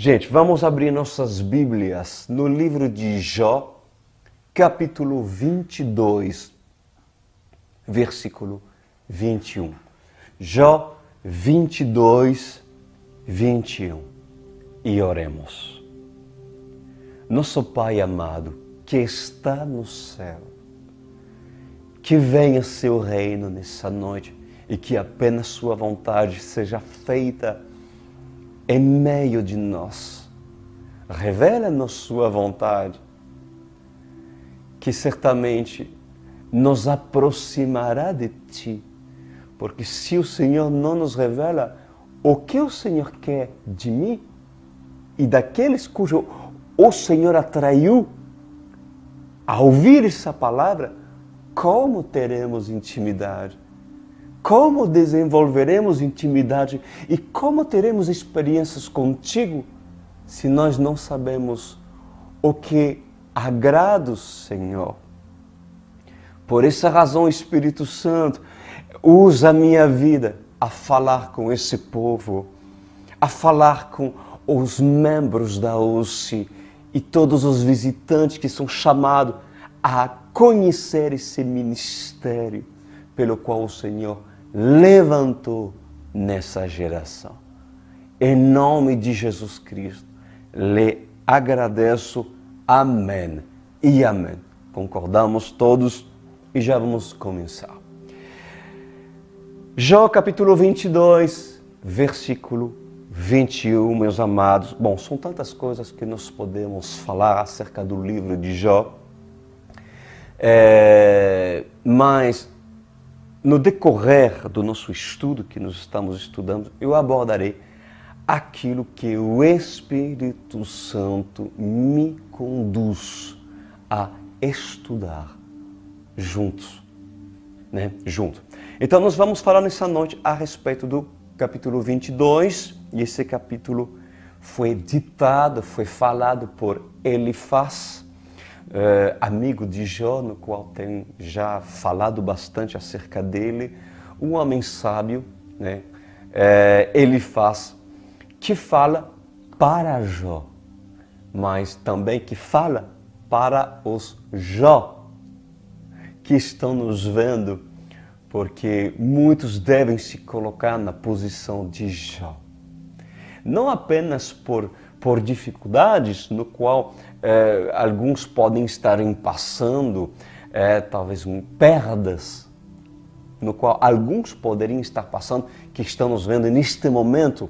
Gente, vamos abrir nossas Bíblias no livro de Jó, capítulo 22, versículo 21. Jó 22, 21. E oremos. Nosso Pai amado, que está no céu, que venha seu reino nessa noite e que apenas sua vontade seja feita em meio de nós. Revela-nos sua vontade, que certamente nos aproximará de ti, porque se o Senhor não nos revela o que o Senhor quer de mim e daqueles cujo o Senhor atraiu a ouvir essa palavra, como teremos intimidade? Como desenvolveremos intimidade e como teremos experiências contigo se nós não sabemos o que agrada o Senhor? Por essa razão, Espírito Santo, usa a minha vida a falar com esse povo, a falar com os membros da UCI e todos os visitantes que são chamados a conhecer esse ministério pelo qual o Senhor levantou nessa geração. Em nome de Jesus Cristo, lhe agradeço. Amém e amém. Concordamos todos e já vamos começar. Jó capítulo 22, versículo 21, meus amados. Bom, são tantas coisas que nós podemos falar acerca do livro de Jó, mas no decorrer do nosso estudo que nós estamos estudando, eu abordarei aquilo que o Espírito Santo me conduz a estudar juntos, né? Então nós vamos falar nessa noite a respeito do capítulo 22, e esse capítulo foi ditado, foi falado por Elifaz, amigo de Jó, no qual tem já falado bastante acerca dele, um homem sábio, né? Elifaz, que fala para Jó, mas também que fala para os Jó, que estão nos vendo, porque muitos devem se colocar na posição de Jó. Não apenas por dificuldades, no qual alguns podem estar passando, talvez perdas, no qual alguns poderiam estar passando, que estamos vendo neste momento,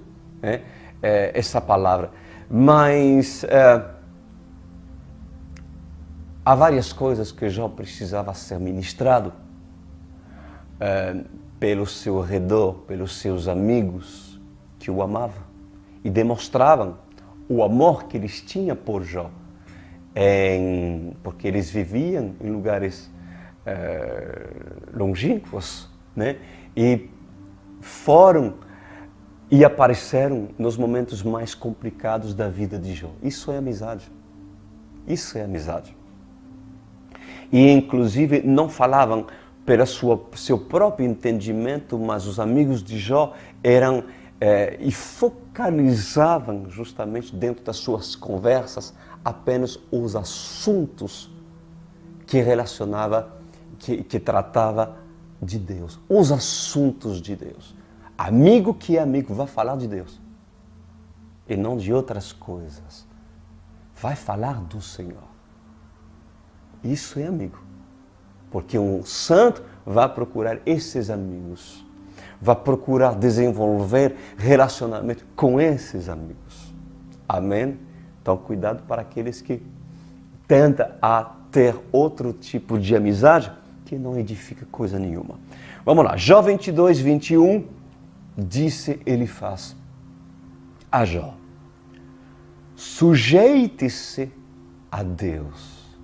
essa palavra. Mas há várias coisas que Jó precisava ser ministrado pelo seu redor, pelos seus amigos que o amavam e demonstravam o amor que eles tinham por Jó, porque eles viviam em lugares longínquos, né? E foram e apareceram nos momentos mais complicados da vida de Jó. Isso é amizade. Isso é amizade. E inclusive não falavam pelo seu próprio entendimento, mas os amigos de Jó eram e focalizavam justamente dentro das suas conversas apenas os assuntos que que tratava de Deus, os assuntos de Deus. Amigo que é amigo vai falar de Deus e não de outras coisas. Vai falar do Senhor. Isso é amigo, porque um santo vai procurar esses amigos, vai procurar desenvolver relacionamento com esses amigos. Amém? Então, cuidado para aqueles que tentam ter outro tipo de amizade que não edifica coisa nenhuma. Vamos lá, Jó 22, 21, disse Elifaz a Jó: sujeite-se a Deus,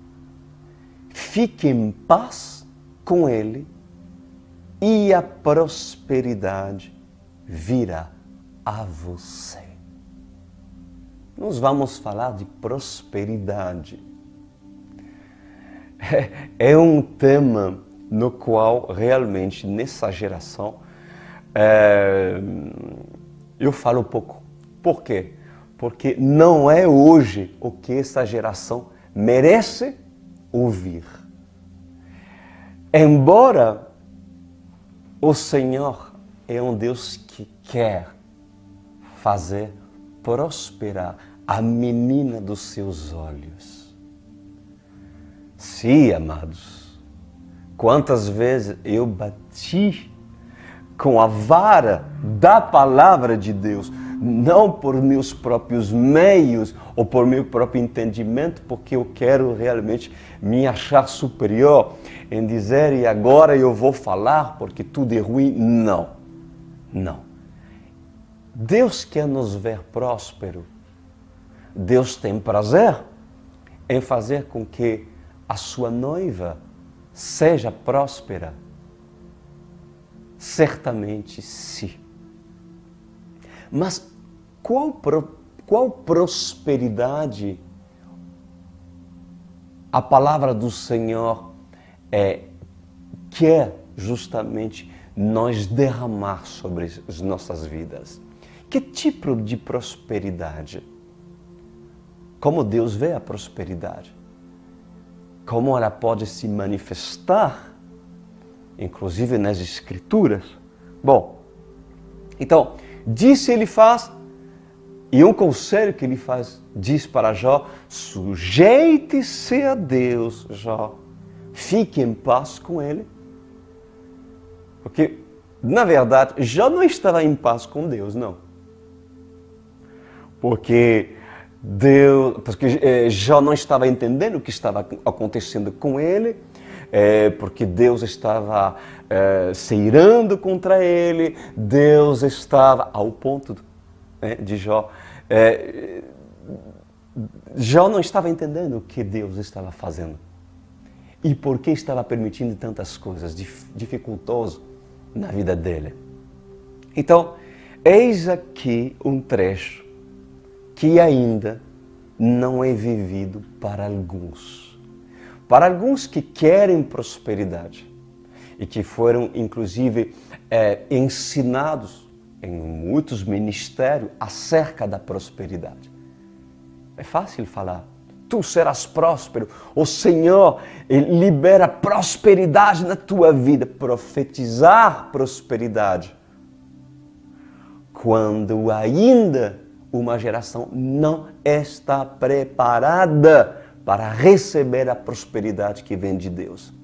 fique em paz com Ele e a prosperidade virá a você. Nós vamos falar de prosperidade. É um tema no qual realmente nessa geração eu falo pouco. Por quê? porque não é hoje o que essa geração merece ouvir. Embora o Senhor é um Deus que quer fazer prosperar a menina dos seus olhos. Sim, amados, quantas vezes eu bati com a vara da palavra de Deus, não por meus próprios meios ou por meu próprio entendimento, porque eu quero realmente me achar superior em dizer e agora eu vou falar porque tudo é ruim. Não, não. Deus quer nos ver próspero. Deus tem prazer em fazer com que a sua noiva seja próspera. Certamente sim. Mas qual prosperidade a palavra do Senhor quer justamente nós derramar sobre as nossas vidas? Que tipo de prosperidade? Como Deus vê a prosperidade? Como ela pode se manifestar, inclusive nas Escrituras? Bom, então, disse ele faz, e um conselho que ele faz, diz para Jó: sujeite-se a Deus, Jó, fique em paz com ele. Porque, na verdade, Jó não estava em paz com Deus, não. Porque Jó não estava entendendo o que estava acontecendo com ele, porque Deus estava se irando contra ele, Deus estava ao ponto de Jó. Jó não estava entendendo o que Deus estava fazendo e por que estava permitindo tantas coisas dificultosas na vida dele. Então, eis aqui um trecho que ainda não é vivido para alguns. Para alguns que querem prosperidade e que foram, inclusive, ensinados em muitos ministérios acerca da prosperidade. É fácil falar: tu serás próspero, o Senhor libera prosperidade na tua vida. Profetizar prosperidade quando ainda uma geração não está preparada para receber a prosperidade que vem de Deus.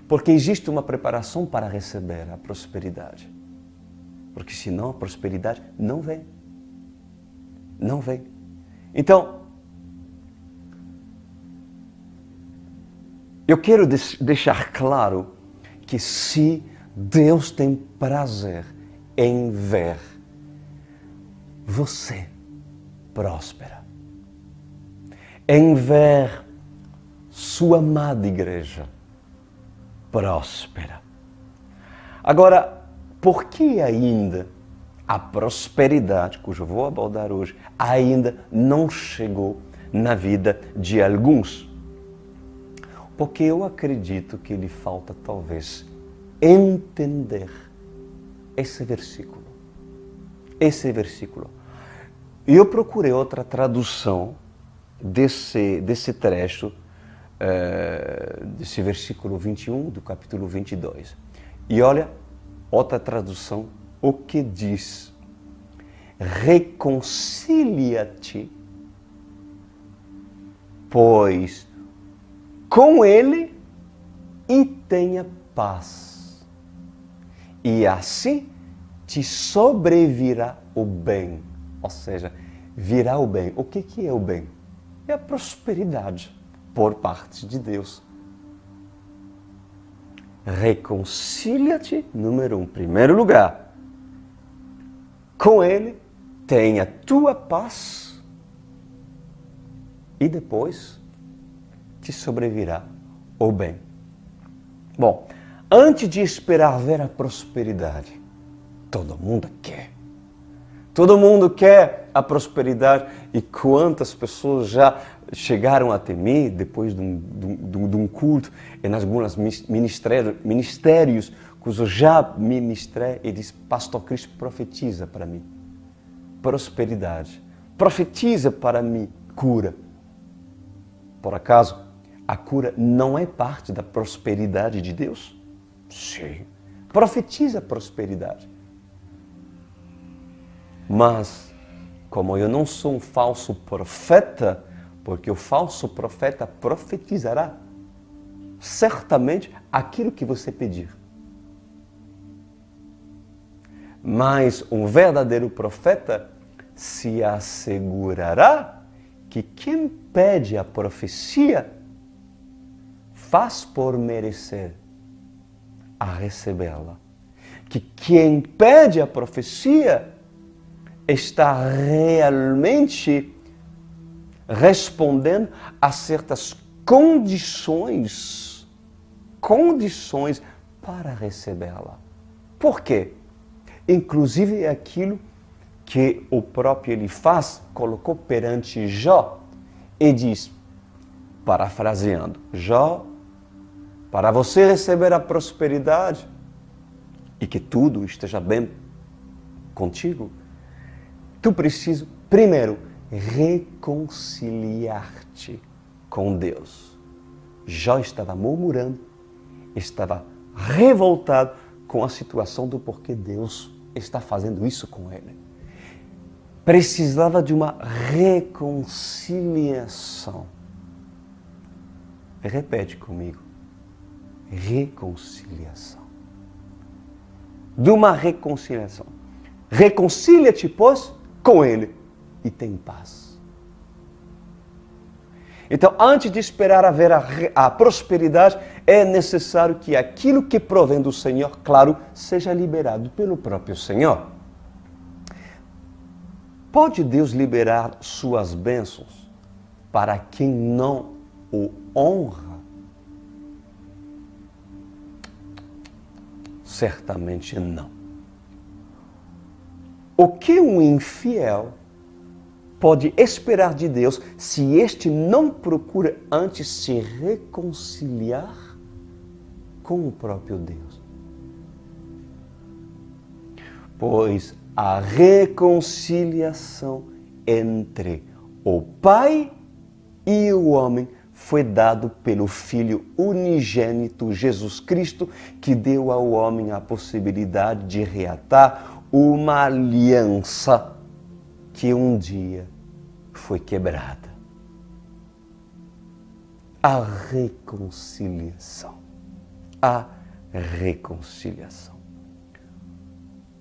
Porque existe uma preparação para receber a prosperidade. Porque senão a prosperidade não vem. Não vem. Então, eu quero deixar claro que se Deus tem prazer em ver você próspera, em ver sua amada igreja próspera. Agora, por que ainda a prosperidade, cujo eu vou abordar hoje, ainda não chegou na vida de alguns? Porque eu acredito que lhe falta talvez entender esse versículo. Esse versículo. E eu procurei outra tradução desse trecho, desse versículo 21 do capítulo 22. E olha, outra tradução, o que diz: reconcilia-te, pois, com ele e tenha paz. E assim te sobrevirá o bem. Ou seja, virá o bem. O que é o bem? É a prosperidade por parte de Deus. Reconcilia-te, número 1, primeiro lugar. Com ele, tenha tua paz e depois te sobrevirá o bem. Bom, antes de esperar ver a prosperidade, todo mundo quer. Todo mundo quer a prosperidade. E quantas pessoas já chegaram até mim depois de um culto, em alguns ministérios que eu já ministrei, e diz: Pastor Cristo, profetiza para mim prosperidade profetiza para mim cura. Por acaso, a cura não é parte da prosperidade de Deus? Sim. Profetiza prosperidade. Mas, como eu não sou um falso profeta, porque o falso profeta profetizará certamente aquilo que você pedir. Mas um verdadeiro profeta se assegurará que quem pede a profecia faz por merecer a recebê-la. Que quem pede a profecia está realmente respondendo a certas condições para recebê-la. Por quê? Inclusive é aquilo que o próprio Elifaz colocou perante Jó e diz, parafraseando, Jó, para você receber a prosperidade e que tudo esteja bem contigo, tu precisa, primeiro, reconciliar-te com Deus. Jó estava murmurando, estava revoltado com a situação do porquê Deus está fazendo isso com ele. Precisava de uma reconciliação. Repete comigo. Reconciliação. De uma reconciliação. Reconcilia-te, pois, com Ele e tem paz. Então, antes de esperar haver a prosperidade, é necessário que aquilo que provém do Senhor, claro, seja liberado pelo próprio Senhor. Pode Deus liberar suas bênçãos para quem não o honra? Certamente não. O que um infiel pode esperar de Deus se este não procura antes se reconciliar com o próprio Deus? Pois a reconciliação entre o Pai e o homem foi dado pelo Filho unigênito Jesus Cristo, que deu ao homem a possibilidade de reatar uma aliança que um dia foi quebrada. A reconciliação. A reconciliação.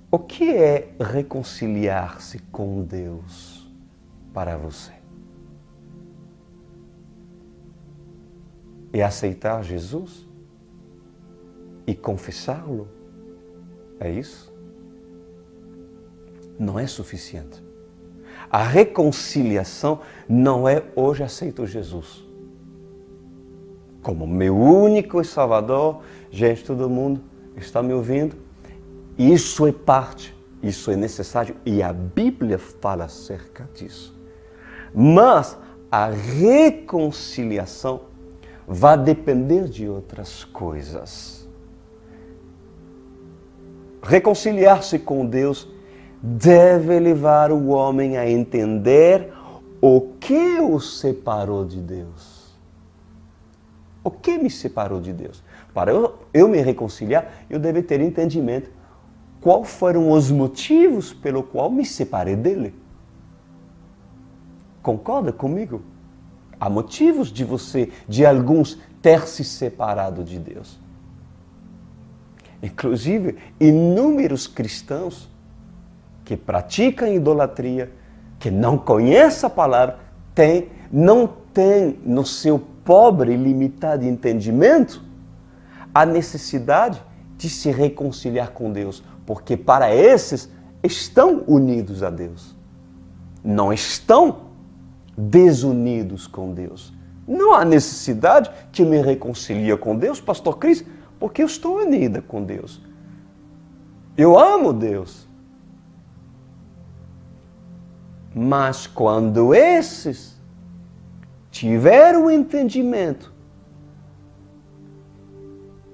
O que é reconciliar-se com Deus para você? É aceitar Jesus e confessá-lo? É isso? Não é suficiente. A reconciliação não é hoje aceito Jesus como meu único e Salvador. Gente, todo mundo está me ouvindo? Isso é parte, isso é necessário e a Bíblia fala acerca disso. Mas a reconciliação vai depender de outras coisas. Reconciliar-se com Deus deve levar o homem a entender o que o separou de Deus. O que me separou de Deus? Para eu me reconciliar, eu devo ter entendimento. Quais foram os motivos pelo qual me separei dele? Concorda comigo? Há motivos de alguns, ter se separado de Deus. Inclusive, inúmeros cristãos que praticam idolatria, que não conhecem a palavra, não têm no seu pobre e limitado entendimento a necessidade de se reconciliar com Deus, porque para esses estão unidos a Deus. Não estão desunidos com Deus. Não há necessidade que me reconcilie com Deus, Pastor Cris, porque eu estou unida com Deus. Eu amo Deus. Mas quando esses tiverem o entendimento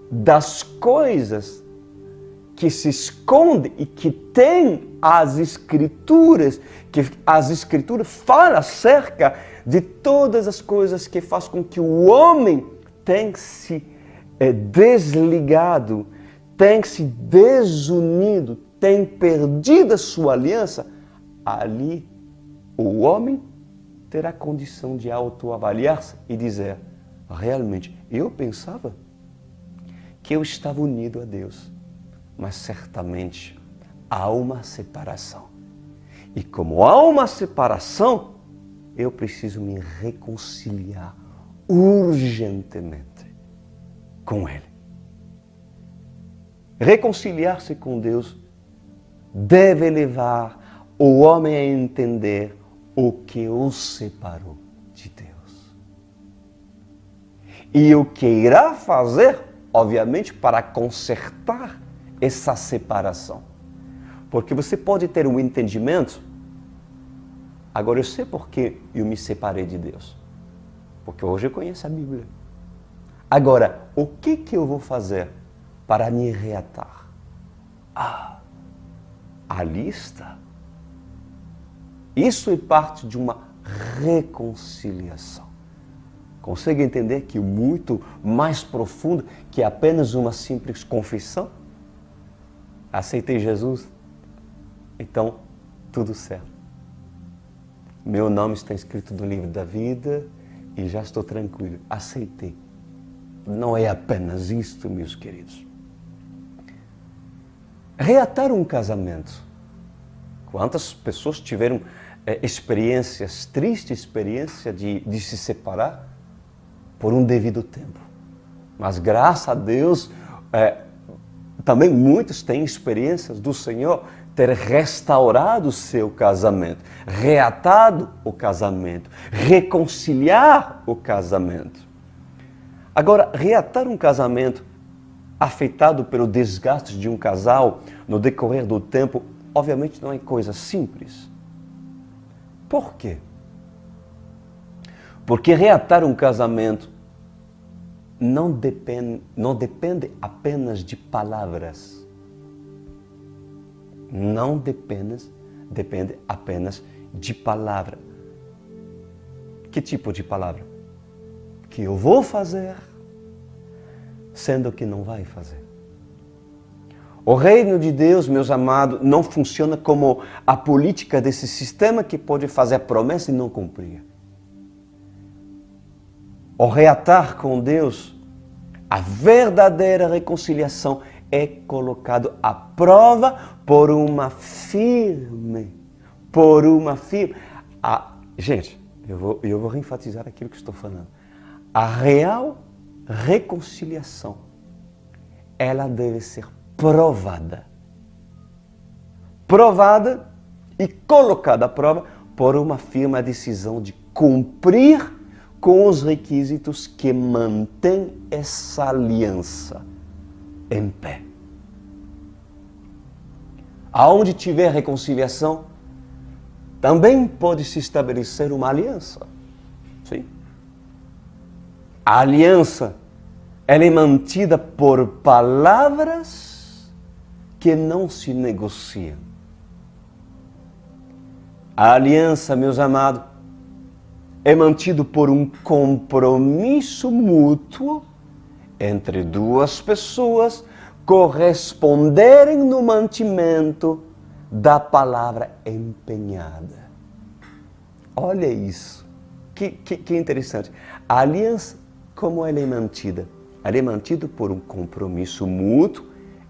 das coisas que se esconde e que tem as Escrituras, que as Escrituras falam acerca de todas as coisas que faz com que o homem tenha se desligado, tenha se desunido, tenha perdido a sua aliança, ali o homem terá condição de autoavaliar-se e dizer, realmente, eu pensava que eu estava unido a Deus, mas certamente há uma separação. E como há uma separação, eu preciso me reconciliar urgentemente com Ele. Reconciliar-se com Deus deve levar o homem a entender o que o separou de Deus. E o que irá fazer, obviamente, para consertar essa separação. Porque você pode ter um entendimento, agora eu sei por que eu me separei de Deus. Porque hoje eu conheço a Bíblia. Agora, o que eu vou fazer para me reatar? A lista. Isso é parte de uma reconciliação. Consegue entender que é muito mais profundo que apenas uma simples confissão? Aceitei Jesus? Então, tudo certo. Meu nome está escrito no livro da vida e já estou tranquilo. Aceitei. Não é apenas isto, meus queridos. Reatar um casamento. Quantas pessoas tiveram experiências, triste experiência de se separar por um devido tempo. Mas graças a Deus, também muitos têm experiências do Senhor ter restaurado o seu casamento, reatado o casamento, reconciliar o casamento. Agora, reatar um casamento afetado pelo desgaste de um casal no decorrer do tempo, obviamente não é coisa simples. Por quê? Porque reatar um casamento não depende apenas de palavras. Não depende apenas de palavra. Que tipo de palavra? Que eu vou fazer, sendo que não vai fazer. O reino de Deus, meus amados, não funciona como a política desse sistema que pode fazer a promessa e não cumprir. O reatar com Deus, a verdadeira reconciliação é colocado à prova por uma firme. Gente, eu vou reenfatizar aquilo que estou falando. A real reconciliação, ela deve ser provada. Provada e colocada à prova por uma firme decisão de cumprir com os requisitos que mantêm essa aliança em pé. Aonde tiver reconciliação, também pode se estabelecer uma aliança. Sim? A aliança, ela é mantida por palavras que não se negociam. A aliança, meus amados, é mantido por um compromisso mútuo entre duas pessoas corresponderem no mantimento da palavra empenhada. Olha isso, que interessante. A aliança, como ela é mantida? Ela é mantida por um compromisso mútuo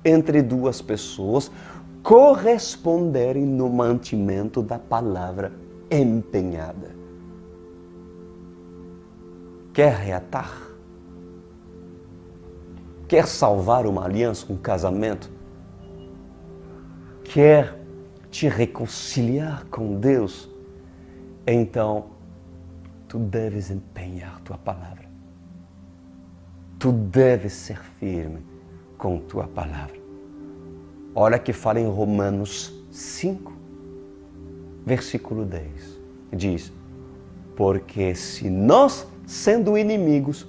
entre duas pessoas corresponderem no mantimento da palavra empenhada. Quer reatar? Quer salvar uma aliança, um casamento? Quer te reconciliar com Deus? Então, tu deves empenhar tua palavra. Tu deves ser firme com tua palavra. Olha que fala em Romanos 5, versículo 10. Diz, porque se nós, sendo inimigos,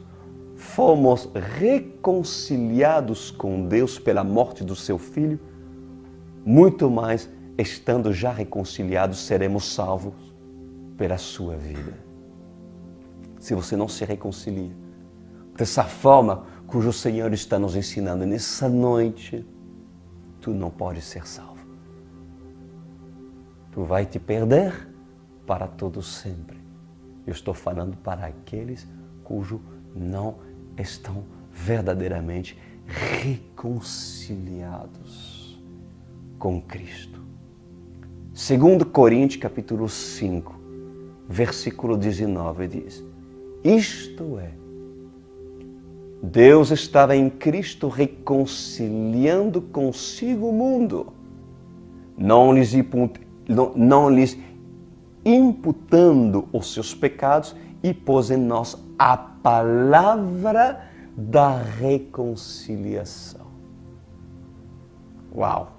fomos reconciliados com Deus pela morte do seu Filho, muito mais estando já reconciliados, seremos salvos pela sua vida. Se você não se reconcilia dessa forma cujo Senhor está nos ensinando nessa noite, tu não podes ser salvo. Tu vai te perder para todo sempre. Eu estou falando para aqueles cujo não estão verdadeiramente reconciliados com Cristo. 2 Coríntios capítulo 5, versículo 19 diz: isto é, Deus estava em Cristo reconciliando consigo o mundo, não lhes imputando os seus pecados, e pôs em nós a palavra da reconciliação. Uau!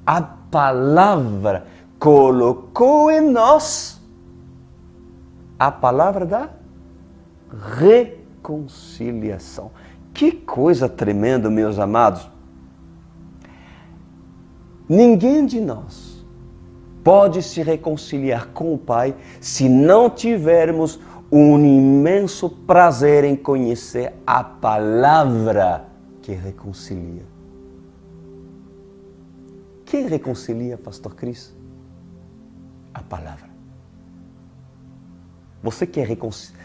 A palavra colocou em nós a palavra da reconciliação. Que coisa tremenda, meus amados! Ninguém de nós pode se reconciliar com o Pai se não tivermos um imenso prazer em conhecer a palavra que reconcilia. Quem reconcilia, Pastor Cris? A palavra. Você quer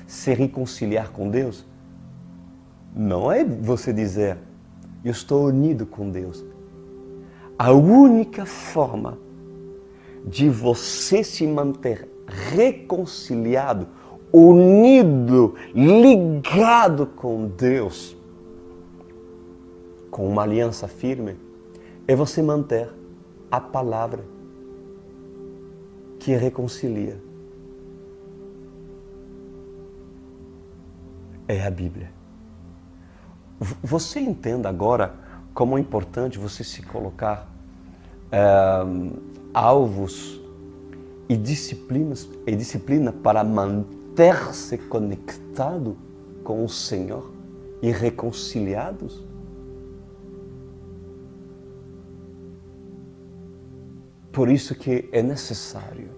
se reconciliar com Deus? Não é você dizer, eu estou unido com Deus. A única forma de você se manter reconciliado, unido, ligado com Deus, com uma aliança firme, é você manter a palavra que reconcilia. É a Bíblia. Você entende agora como é importante você se colocar alvos e disciplina para manter-se conectado com o Senhor e reconciliados? Por isso que é necessário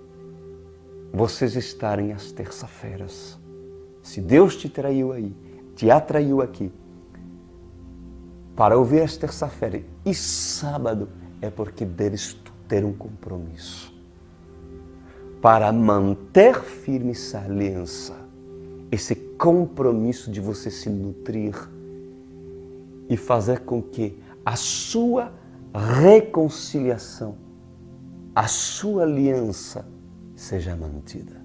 vocês estarem às terça-feiras. Se Deus te atraiu aqui para ouvir às terça-feiras e sábado, é porque deves ter um compromisso para manter firme essa aliança, esse compromisso de você se nutrir e fazer com que a sua reconciliação, a sua aliança seja mantida.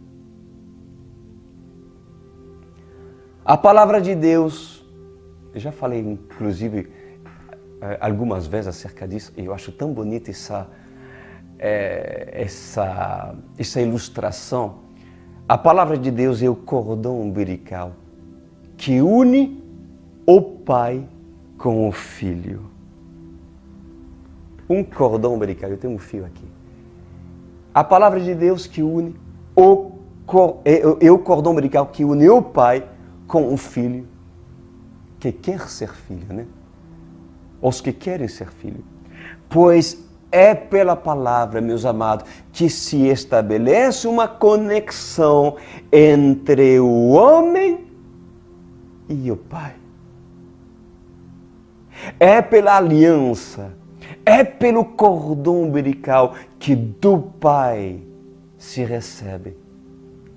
A palavra de Deus, eu já falei inclusive algumas vezes acerca disso, e eu acho tão bonita essa ilustração. A palavra de Deus é o cordão umbilical que une o Pai com o Filho. Um cordão umbilical, eu tenho um fio aqui. A palavra de Deus que une o cordão umbilical que une o Pai com o Filho, que quer ser filho, né? Os que querem ser filho. Pois é pela palavra, meus amados, que se estabelece uma conexão entre o homem e o Pai. É pela aliança, é pelo cordão umbilical que do Pai se recebe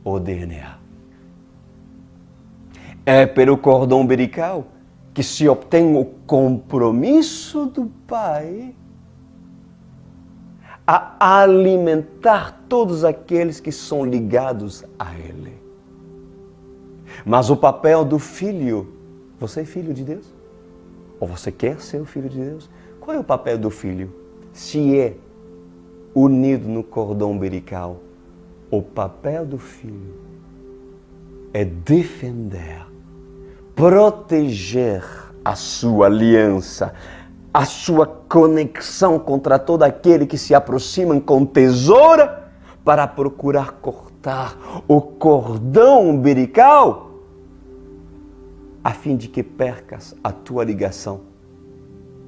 o DNA. É pelo cordão umbilical que se obtém o compromisso do Pai a alimentar todos aqueles que são ligados a Ele. Mas o papel do filho, você é filho de Deus? Ou você quer ser o filho de Deus? Qual é o papel do filho? Se é unido no cordão umbilical, o papel do filho é defender, proteger a sua aliança, a sua conexão contra todo aquele que se aproxima com tesoura para procurar cortar o cordão umbilical, a fim de que percas a tua ligação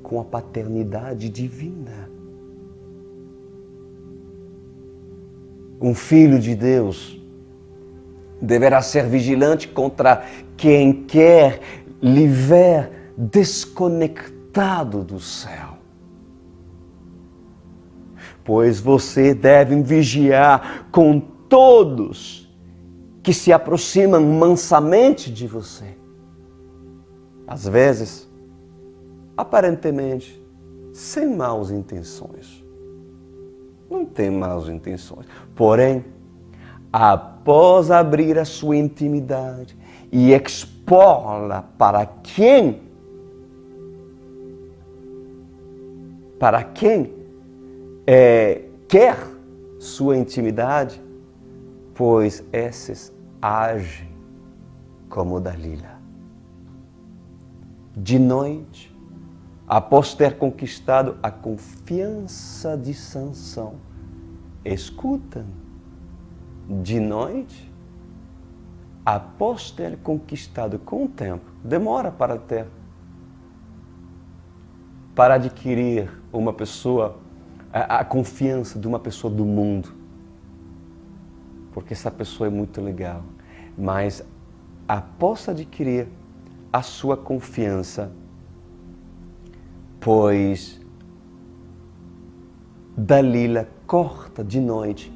com a paternidade divina. Um filho de Deus deverá ser vigilante contra quem quer lhe ver desconectado do céu. Pois você deve vigiar com todos que se aproximam mansamente de você. Às vezes, aparentemente, sem maus intenções. Não tem maus intenções. Porém, após abrir a sua intimidade e expô-la para quem quer sua intimidade, pois esses agem como Dalila. De noite, após ter conquistado a confiança de Sansão, escuta, de noite, após ter conquistado com o tempo, demora para adquirir uma pessoa, a confiança de uma pessoa do mundo, porque essa pessoa é muito legal, mas após adquirir a sua confiança, pois Dalila corta de noite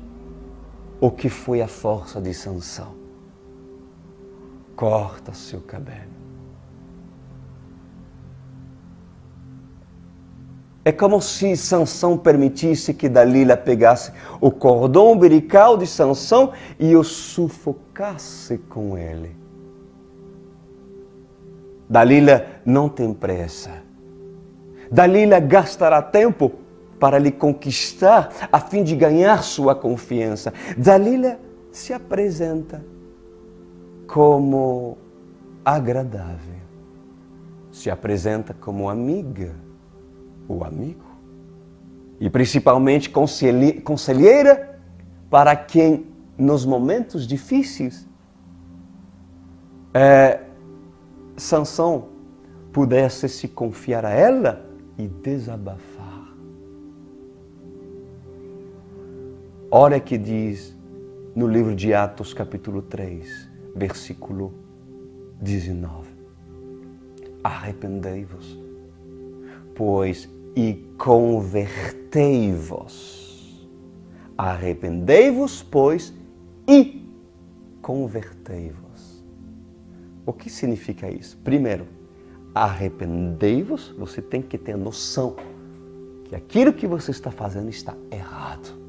o que foi a força de Sansão. Corta seu cabelo. É como se Sansão permitisse que Dalila pegasse o cordão umbilical de Sansão e o sufocasse com ele. Dalila não tem pressa. Dalila gastará tempo para lhe conquistar a fim de ganhar sua confiança. Dalila se apresenta como agradável. Se apresenta como amiga ou amigo. E principalmente conselheira para quem nos momentos difíceis Sansão pudesse se confiar a ela e desabafar. Olha que diz no livro de Atos, capítulo 3, versículo 19. Arrependei-vos, pois, e convertei-vos. Arrependei-vos, pois, e convertei-vos. O que significa isso? Primeiro, arrependei-vos, você tem que ter noção que aquilo que você está fazendo está errado.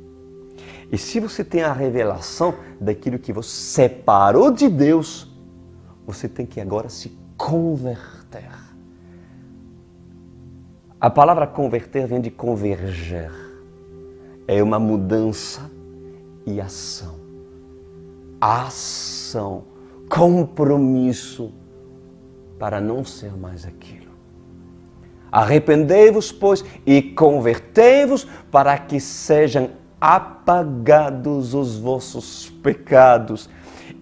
E se você tem a revelação daquilo que você separou de Deus, você tem que agora se converter. A palavra converter vem de converger. É uma mudança e ação. Ação, compromisso para não ser mais aquilo. Arrependei-vos, pois, e convertei-vos para que sejam apagados os vossos pecados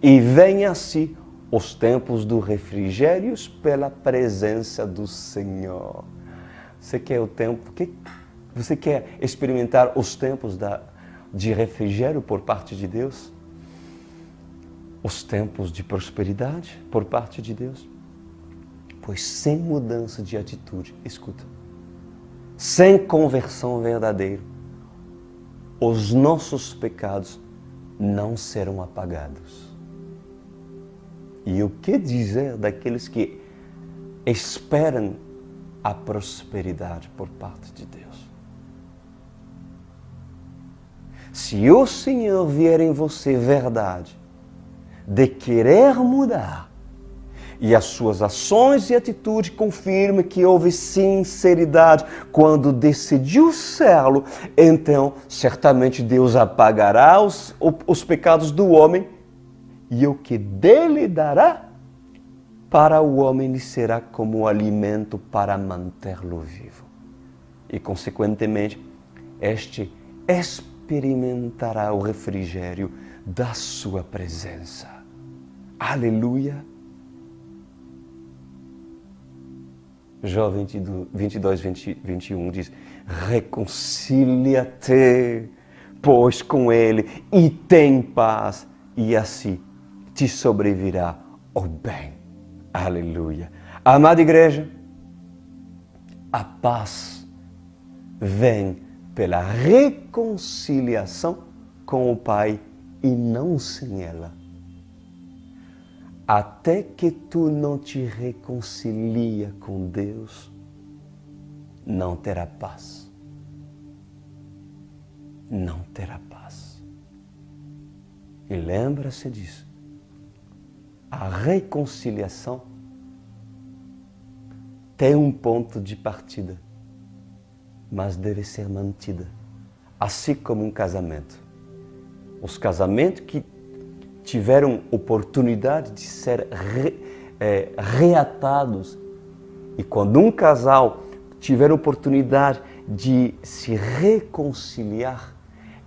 e venha-se os tempos do refrigério pela presença do Senhor. Você quer o tempo? Você quer experimentar os tempos de refrigério por parte de Deus? Os tempos de prosperidade por parte de Deus? Pois sem mudança de atitude, escuta, sem conversão verdadeira, os nossos pecados não serão apagados. E o que dizer daqueles que esperam a prosperidade por parte de Deus? Se o Senhor vier em você verdade, de querer mudar, e as suas ações e atitudes confirmam que houve sinceridade quando decidiu serlo, então certamente Deus apagará os pecados do homem e o que dele dará para o homem lhe será como alimento para mantê-lo vivo. E consequentemente, este experimentará o refrigério da sua presença. Aleluia! Jó 22, 21 diz: reconcilia-te, pois, com Ele e tem paz, e assim te sobrevirá o bem. Aleluia. Amada igreja, a paz vem pela reconciliação com o Pai e não sem ela. Até que tu não te reconcilia com Deus, não terá paz. Não terá paz. E lembra-se disso. A reconciliação tem um ponto de partida, mas deve ser mantida, assim como um casamento. Os casamentos que tiveram oportunidade de ser reatados, e quando um casal tiver oportunidade de se reconciliar,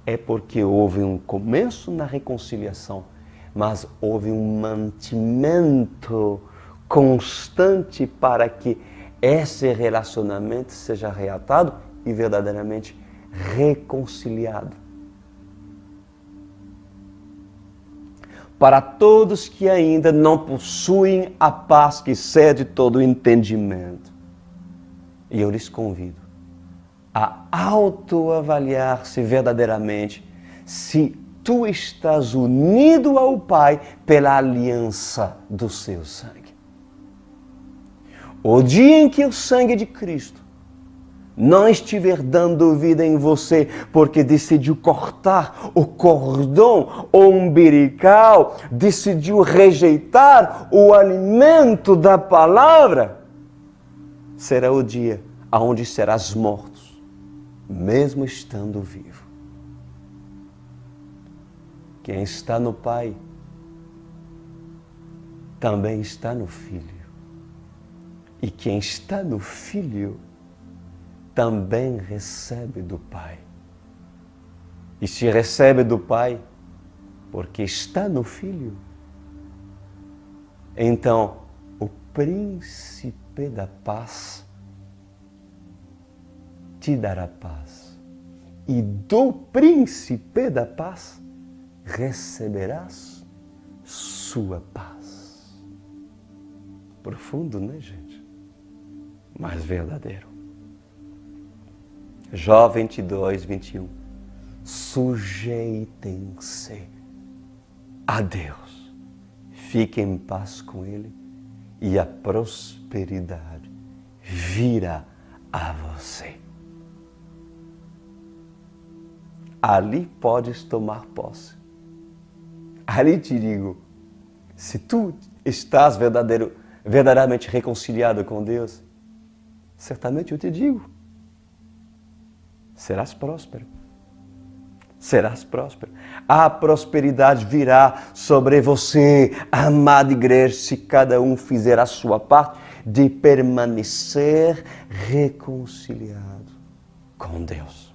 é porque houve um começo na reconciliação, mas houve um mantimento constante para que esse relacionamento seja reatado e verdadeiramente reconciliado. Para todos que ainda não possuem a paz que excede todo o entendimento, e eu lhes convido a autoavaliar-se verdadeiramente se tu estás unido ao Pai pela aliança do seu sangue. O dia em que o sangue de Cristo não estiver dando vida em você porque decidiu cortar o cordão umbilical, decidiu rejeitar o alimento da palavra, será o dia onde serás morto, mesmo estando vivo. Quem está no Pai também está no Filho. E quem está no Filho também recebe do Pai. E se recebe do Pai porque está no Filho, então o Príncipe da Paz te dará paz. E do Príncipe da Paz receberás sua paz. Profundo, né, gente? Mas verdadeiro. Jó 22, 21. Sujeitem-se a Deus. Fiquem em paz com Ele e a prosperidade virá a você. Ali podes tomar posse. Ali te digo, se tu estás verdadeiramente reconciliado com Deus, certamente eu te digo, serás próspero. Serás próspero. A prosperidade virá sobre você, amada igreja, se cada um fizer a sua parte de permanecer reconciliado com Deus.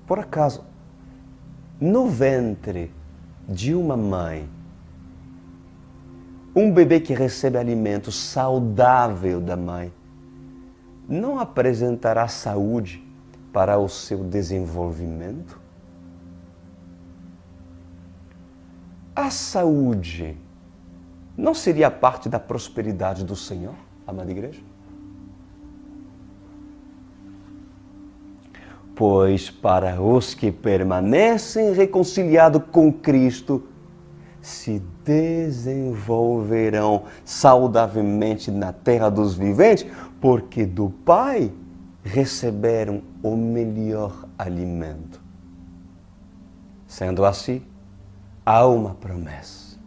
Por acaso, no ventre de uma mãe, um bebê que recebe alimento saudável da mãe não apresentará saúde para o seu desenvolvimento? A saúde não seria parte da prosperidade do Senhor, amada igreja? Pois para os que permanecem reconciliados com Cristo, se desenvolverão saudavelmente na terra dos viventes, porque do Pai receberam o melhor alimento. Sendo assim, há uma promessa.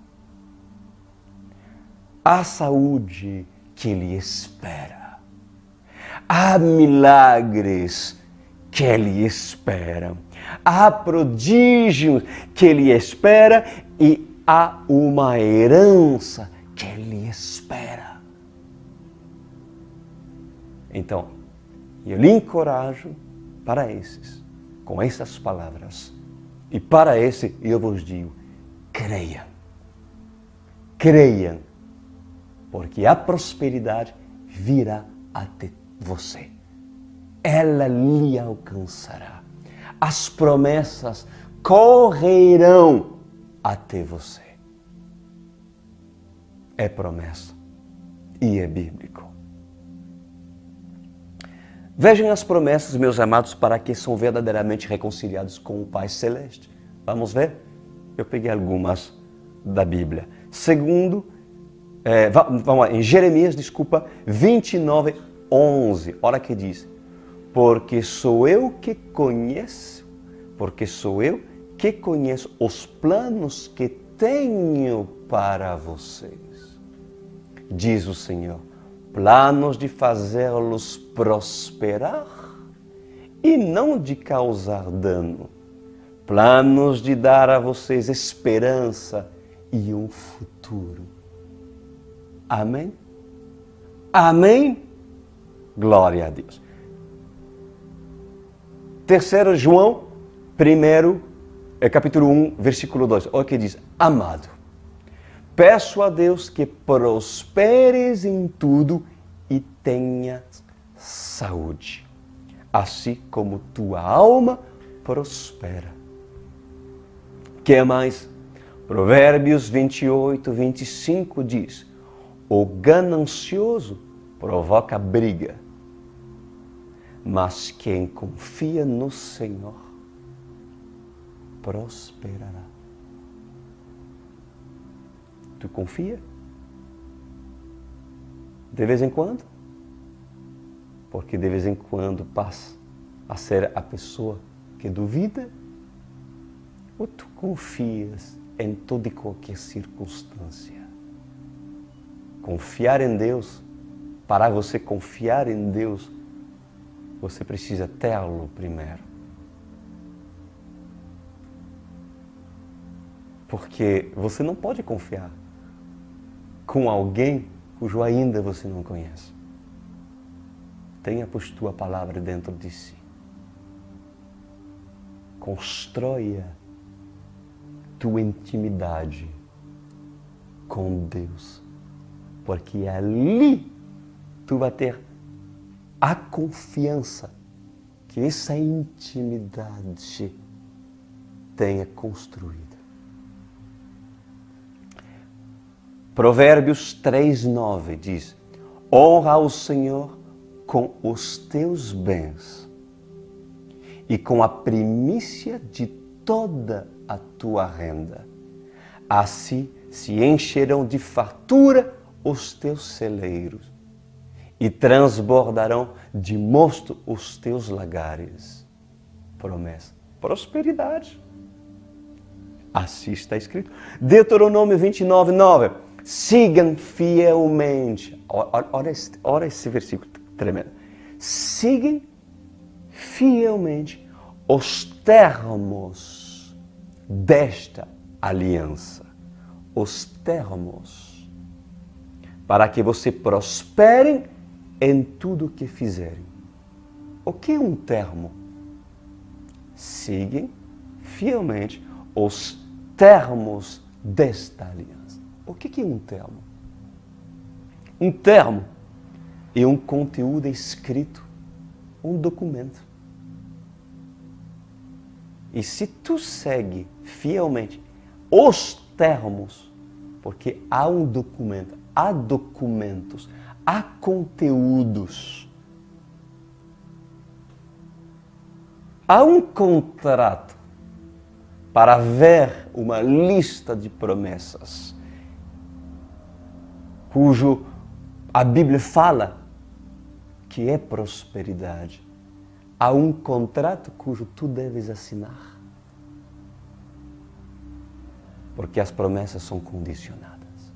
Há saúde que Ele espera. Há milagres que Ele espera. Há prodígios que Ele espera e há uma herança que Ele espera. Então, eu lhe encorajo para esses, com essas palavras. E para esse eu vos digo, creiam. Creiam, porque a prosperidade virá até você. ela lhe alcançará. As promessas correrão até você. É promessa e é bíblico. Vejam as promessas, meus amados, para que são verdadeiramente reconciliados com o Pai Celeste. Vamos ver? Eu peguei algumas da Bíblia. Segundo, vamos lá, em Jeremias, 29, 11. Olha que diz. Porque sou eu que conheço os planos que tenho para vocês. Diz o Senhor, planos de fazê-los prosperar e não de causar dano. Planos de dar a vocês esperança e um futuro. Amém? Amém? Glória a Deus. 3 João, capítulo 1, versículo 2. Olha o que diz. Amado, peço a Deus que prosperes em tudo e tenhas saúde, assim como tua alma prospera. Que mais? Provérbios 28, 25 diz, o ganancioso provoca briga, mas quem confia no Senhor prosperará. Tu confia? De vez em quando? Porque de vez em quando passa a ser a pessoa que duvida? Ou tu confias em toda e qualquer circunstância? Confiar em Deus, para você confiar em Deus, você precisa tê-lo primeiro. Porque você não pode confiar com alguém cujo ainda você não conhece. Tenha, pois, tua palavra dentro de si. Constróia tua intimidade com Deus. Porque ali tu vai ter a confiança que essa intimidade tenha construído. Provérbios 3:9 diz, honra ao Senhor com os teus bens e com a primícia de toda a tua renda. Assim se encherão de fartura os teus celeiros e transbordarão de mosto os teus lagares. Promessa, prosperidade. Assim está escrito. Deuteronômio 29:9. Sigam fielmente. Olha esse versículo tremendo. Sigam fielmente os termos desta aliança. Os termos. Para que você prospere em tudo o que fizerem. O que é um termo? Sigam fielmente os termos desta aliança. O que é um termo? Um termo é um conteúdo escrito, um documento. E se tu segue fielmente os termos, porque há um documento, há documentos, há conteúdos, há um contrato para ver uma lista de promessas, cujo a Bíblia fala que é prosperidade. Há um contrato cujo tu deves assinar. Porque as promessas são condicionadas.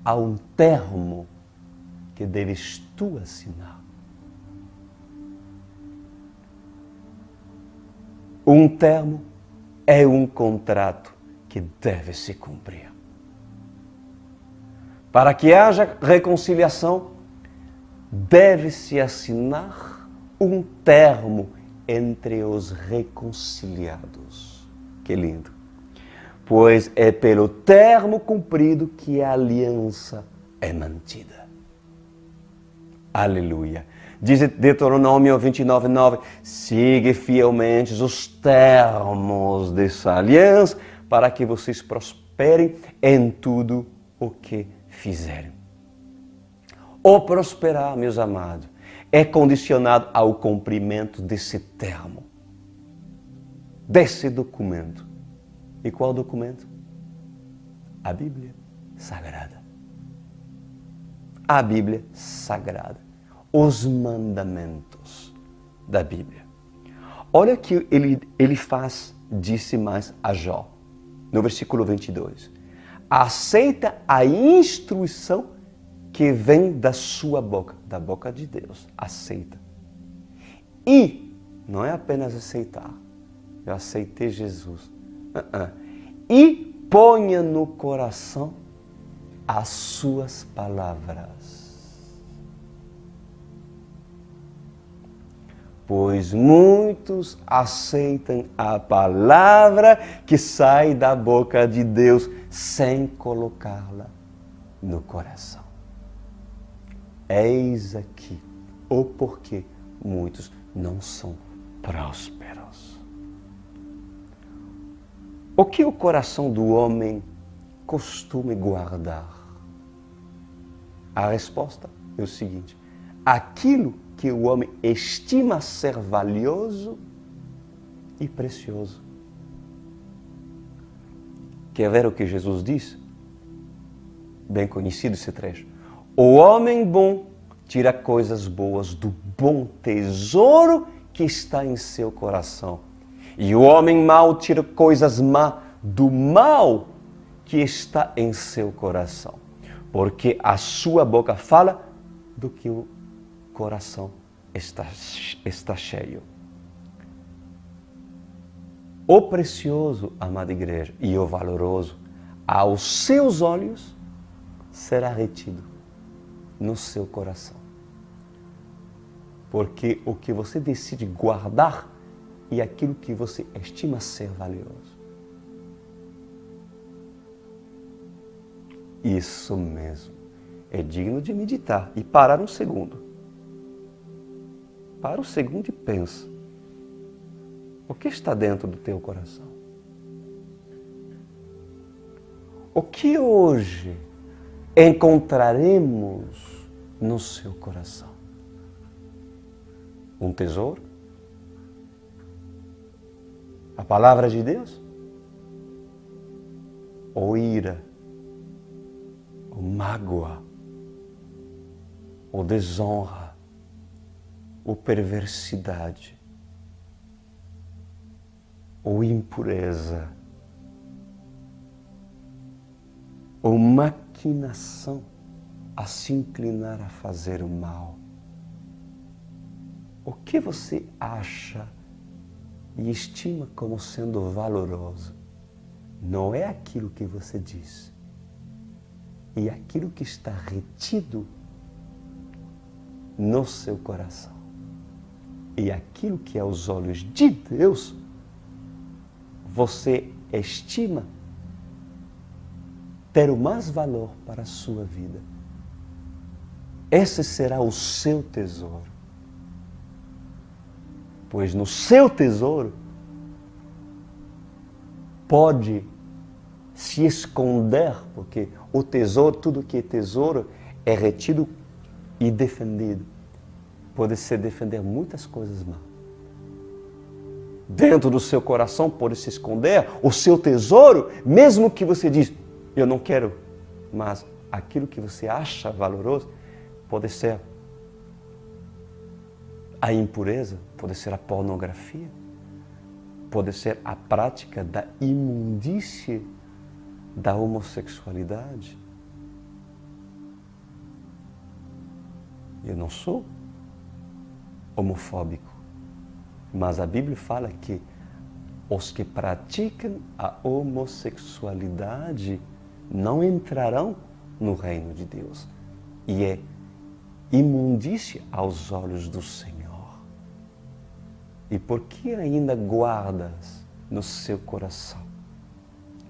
Há um termo que deves tu assinar. Um termo é um contrato que deve se cumprir. Para que haja reconciliação, deve-se assinar um termo entre os reconciliados. Que lindo! Pois é pelo termo cumprido que a aliança é mantida. Aleluia! Diz Deuteronômio 29:9, siga fielmente os termos dessa aliança para que vocês prosperem em tudo o que fizerem. O prosperar, meus amados, é condicionado ao cumprimento desse termo, desse documento. E qual documento? A Bíblia Sagrada. A Bíblia Sagrada. Os mandamentos da Bíblia. Olha que ele disse mais a Jó, no versículo 22. Aceita a instrução que vem da sua boca, da boca de Deus. Aceita. E não é apenas aceitar. Eu aceitei Jesus. E ponha no coração as suas palavras. Pois muitos aceitam a palavra que sai da boca de Deus sem colocá-la no coração. Eis aqui o porquê muitos não são prósperos. O que o coração do homem costuma guardar? A resposta é o seguinte: aquilo que o homem estima ser valioso e precioso. Quer ver o que Jesus diz? Bem conhecido esse trecho. O homem bom tira coisas boas do bom tesouro que está em seu coração. E o homem mau tira coisas más do mal que está em seu coração. Porque a sua boca fala do que o coração está cheio. O precioso, amada igreja, e o valoroso, aos seus olhos, será retido no seu coração. Porque o que você decide guardar é aquilo que você estima ser valioso. Isso mesmo. É digno de meditar e parar um segundo. Para um segundo e pensa. O que está dentro do teu coração? O que hoje encontraremos no seu coração? Um tesouro? A palavra de Deus? Ou ira? Ou mágoa? Ou desonra? Ou perversidade? Ou impureza? Ou maquinação a se inclinar a fazer o mal? O que você acha e estima como sendo valoroso? Não é aquilo que você diz, é aquilo que está retido no seu coração. E aquilo que aos olhos de Deus você estima ter o mais valor para a sua vida. Esse será o seu tesouro. Pois no seu tesouro pode se esconder, porque o tesouro, tudo que é tesouro, é retido e defendido. Pode se defender muitas coisas más. Dentro do seu coração pode se esconder o seu tesouro, mesmo que você diz, eu não quero, mas aquilo que você acha valoroso pode ser a impureza, pode ser a pornografia, pode ser a prática da imundície da homossexualidade. Eu não sou homofóbico, mas a Bíblia fala que os que praticam a homossexualidade não entrarão no reino de Deus. E é imundícia aos olhos do Senhor. E por que ainda guardas no seu coração,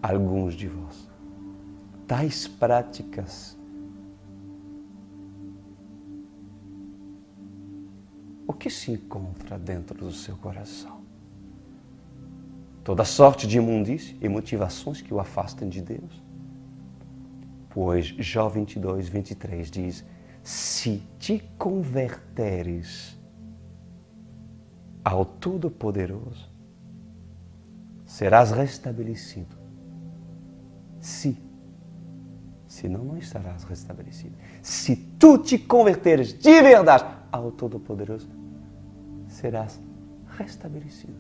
alguns de vós, tais práticas que se encontra dentro do seu coração? Toda sorte de imundície e motivações que o afastem de Deus? Pois Jó 22, 23 diz: se te converteres ao Todo-Poderoso, serás restabelecido. Senão não estarás restabelecido. Se tu te converteres de verdade ao Todo-Poderoso, serás restabelecido.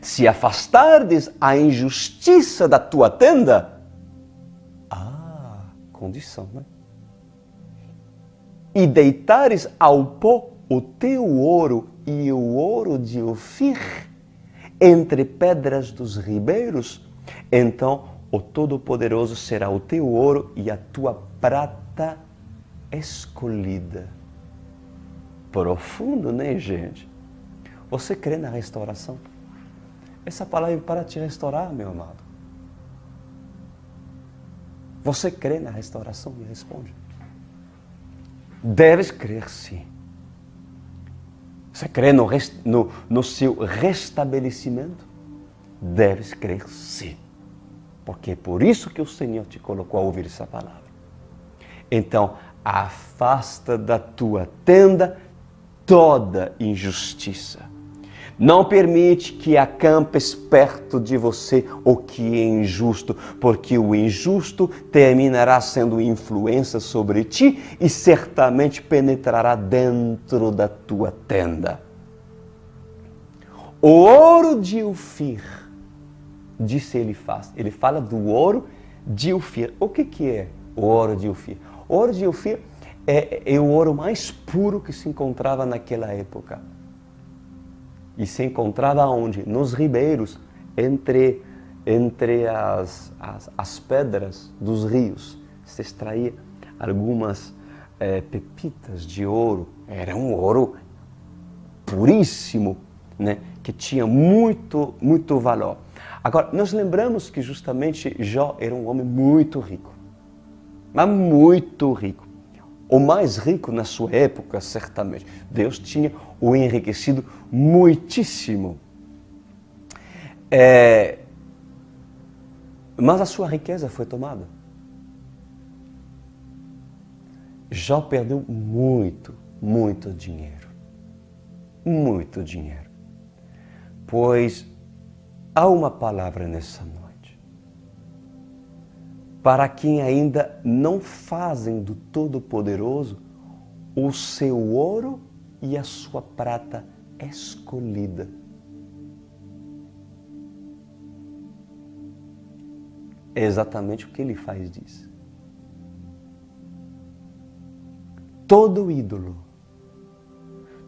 Se afastares a injustiça da tua tenda, condição, né? E deitares ao pó o teu ouro e o ouro de Ofir entre pedras dos ribeiros, então o Todo-Poderoso será o teu ouro e a tua prata escolhida. Profundo, né, gente? Você crê na restauração? Essa palavra é para te restaurar, meu amado. Você crê na restauração? Me responde. Deves crer, sim. Você crê no seu restabelecimento? Deves crer, sim. Porque é por isso que o Senhor te colocou a ouvir essa palavra. Então, afasta da tua tenda toda injustiça. Não permite que acampes perto de você o que é injusto, porque o injusto terminará sendo influência sobre ti e certamente penetrará dentro da tua tenda. O ouro de Ofir, disse Elifaz. Ele fala do ouro de Ofir. O que é o ouro de Ofir? O ouro de Ofir é o ouro mais puro que se encontrava naquela época. E se encontrava onde? Nos ribeiros, entre as pedras dos rios. Se extraía algumas pepitas de ouro. Era um ouro puríssimo, né? Que tinha muito, muito valor. Agora, nós lembramos que justamente Jó era um homem muito rico. Mas muito rico. O mais rico na sua época, certamente. Deus tinha o enriquecido muitíssimo. Mas a sua riqueza foi tomada. Jó perdeu muito, muito dinheiro. Muito dinheiro. Pois há uma palavra nessa noite. Para quem ainda não fazem do Todo-Poderoso o seu ouro e a sua prata escolhida. É exatamente o que ele faz disso. Todo ídolo,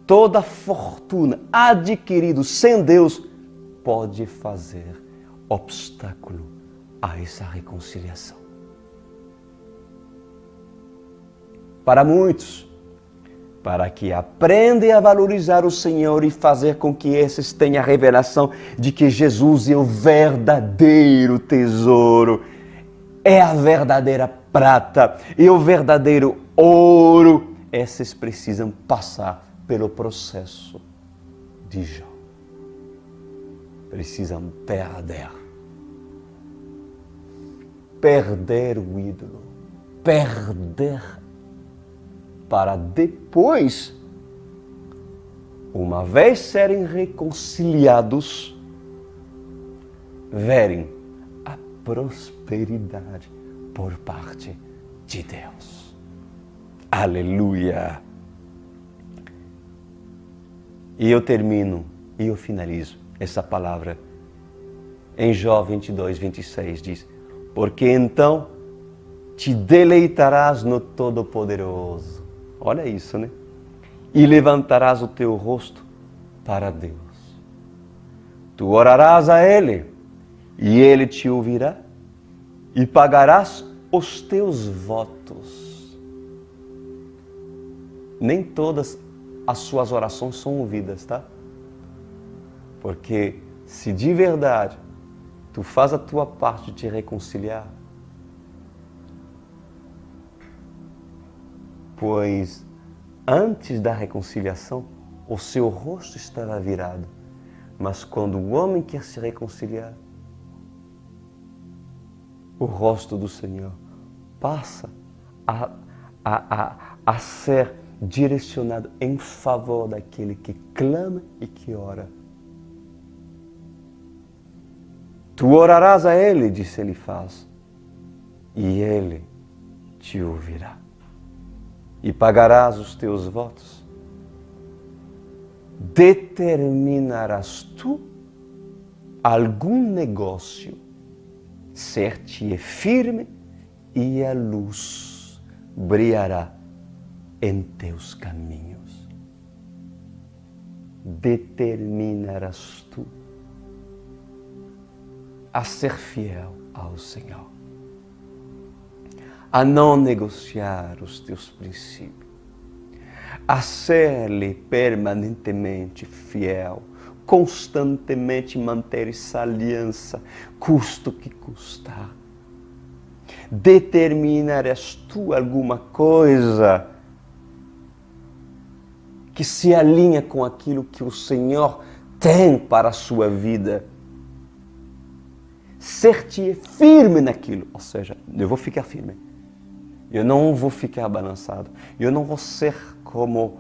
toda fortuna adquirido sem Deus pode fazer obstáculo a essa reconciliação. Para muitos, para que aprendam a valorizar o Senhor e fazer com que esses tenham a revelação de que Jesus é o verdadeiro tesouro, é a verdadeira prata e o verdadeiro ouro, esses precisam passar pelo processo de Jó. Precisam perder o ídolo, perder para depois, uma vez serem reconciliados, verem a prosperidade por parte de Deus. Aleluia! E eu termino, e eu finalizo essa palavra em Jó 22, 26, diz: porque então te deleitarás no Todo-Poderoso. Olha isso, né? E levantarás o teu rosto para Deus. Tu orarás a Ele, e Ele te ouvirá, e pagarás os teus votos. Nem todas as suas orações são ouvidas, tá? Porque se de verdade tu faz a tua parte de te reconciliar, pois Antes da reconciliação, o seu rosto estará virado. Mas quando o homem quer se reconciliar, o rosto do Senhor passa a ser direcionado em favor daquele que clama e que ora. Tu orarás a Ele, disse Elifaz, e Ele te ouvirá. E pagarás os teus votos. Determinarás tu algum negócio, ser-te firme e a luz brilhará em teus caminhos. Determinarás tu a ser fiel ao Senhor, a não negociar os teus princípios, a ser-lhe permanentemente fiel, constantemente manter essa aliança, custo que custar. Determinarás tu alguma coisa que se alinha com aquilo que o Senhor tem para a sua vida. Ser-te firme naquilo, ou seja, eu vou ficar firme. Eu não vou ficar balançado. Eu não vou ser como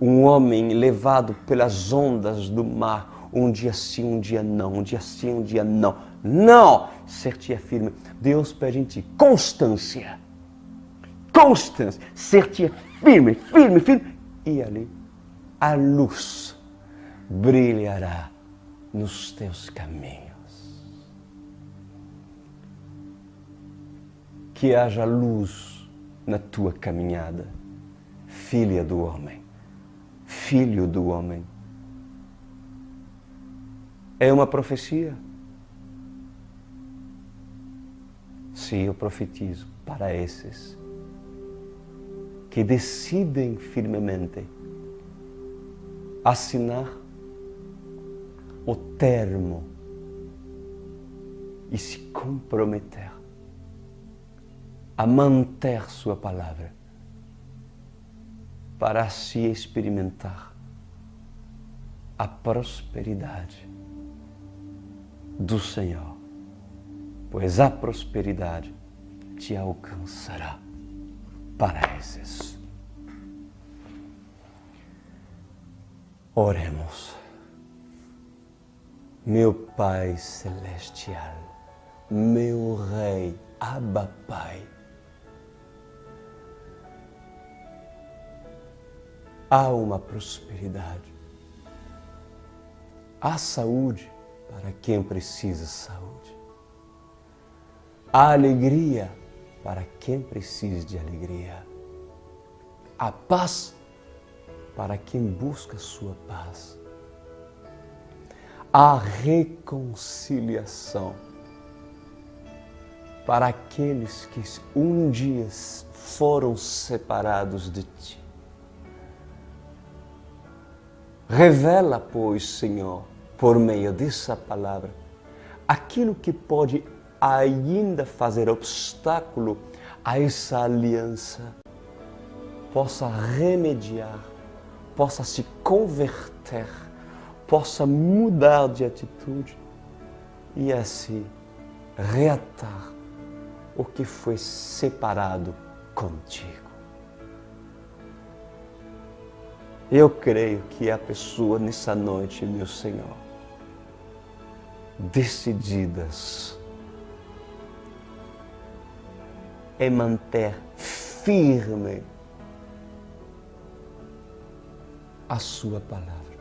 um homem levado pelas ondas do mar. Um dia sim, um dia não. Um dia sim, um dia não. Não! Ser-te firme. Deus pede em ti constância. Constância. Ser-te firme, firme, firme. E ali a luz brilhará nos teus caminhos. Que haja luz na tua caminhada, filha do homem, filho do homem. É uma profecia? Sim, eu profetizo para esses que decidem firmemente assinar o termo e se comprometer a manter sua palavra para se experimentar a prosperidade do Senhor, pois a prosperidade te alcançará. Para esses. Oremos. Meu Pai Celestial, meu Rei, Abba Pai, há uma prosperidade, há saúde para quem precisa de saúde, há alegria para quem precisa de alegria, há paz para quem busca sua paz, há reconciliação para aqueles que um dia foram separados de Ti. Revela, pois, Senhor, por meio dessa palavra, aquilo que pode ainda fazer obstáculo a essa aliança, possa remediar, possa se converter, possa mudar de atitude e assim reatar o que foi separado contigo. Eu creio que há pessoas nessa noite, meu Senhor, decididas em manter firme a sua palavra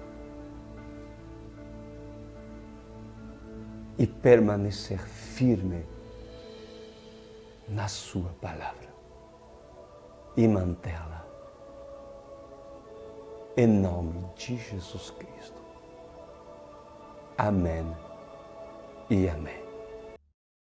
e permanecer firme na sua palavra e mantê-la em nome de Jesus Cristo. Amém e amém.